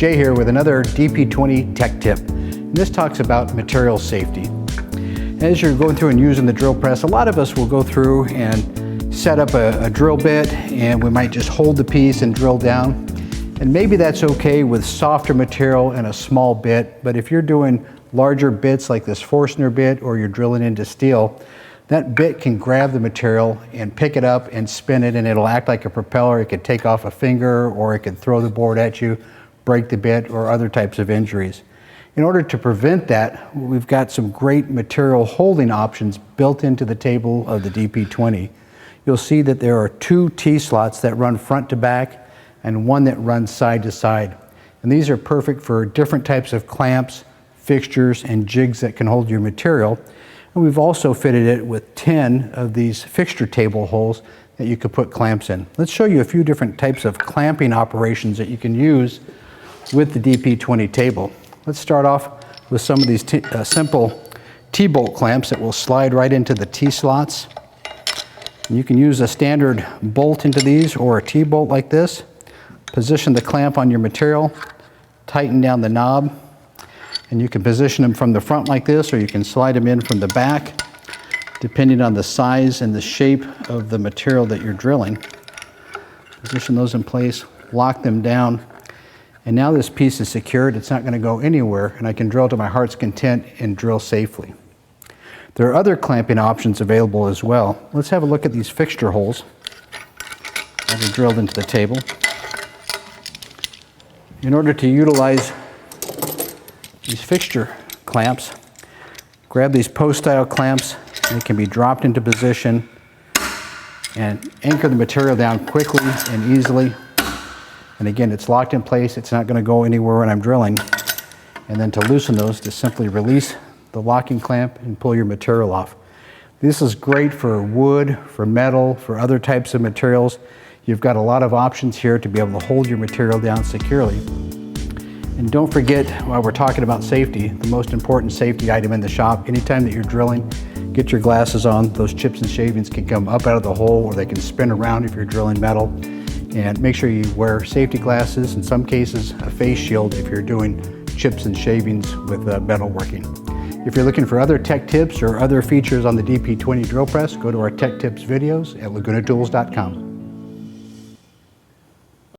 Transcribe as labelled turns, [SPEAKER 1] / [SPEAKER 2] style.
[SPEAKER 1] Jay here with another DP20 tech tip. And this talks about material safety. As you're going through and using the drill press, a lot of us will go through and set up a drill bit, and we might just hold the piece and drill down. And maybe that's okay with softer material and a small bit, but if you're doing larger bits like this Forstner bit, or you're drilling into steel, that bit can grab the material and pick it up and spin it, and it'll act like a propeller. It could take off a finger, or it could throw the board at you, break the bit, or other types of injuries. In order to prevent that, we've got some great material holding options built into the table of the DP20. You'll see that there are two T-slots that run front to back and one that runs side to side. And these are perfect for different types of clamps, fixtures, and jigs that can hold your material. And we've also fitted it with 10 of these fixture table holes that you could put clamps in. Let's show you a few different types of clamping operations that you can use with the DP20 table. Let's start off with some of these simple T-bolt clamps that will slide right into the T-slots. You can use a standard bolt into these or a T-bolt like this. Position the clamp on your material, tighten down the knob, and you can position them from the front like this, or you can slide them in from the back, depending on the size and the shape of the material that you're drilling. Position those in place, lock them down, and now this piece is secured. It's not going to go anywhere, and I can drill to my heart's content and drill safely. There are other clamping options available as well. Let's have a look at these fixture holes that are drilled into the table. In order to utilize these fixture clamps, grab these post-style clamps. They can be dropped into position and anchor the material down quickly and easily. And again, it's locked in place. It's not going to go anywhere when I'm drilling. And then to loosen those, just simply release the locking clamp and pull your material off. This is great for wood, for metal, for other types of materials. You've got a lot of options here to be able to hold your material down securely. And don't forget, while we're talking about safety, the most important safety item in the shop, anytime that you're drilling, get your glasses on. Those chips and shavings can come up out of the hole, or they can spin around if you're drilling metal. And make sure you wear safety glasses, in some cases a face shield if you're doing chips and shavings with metal working. If you're looking for other tech tips or other features on the DP20 drill press, go to our tech tips videos at lagunatools.com.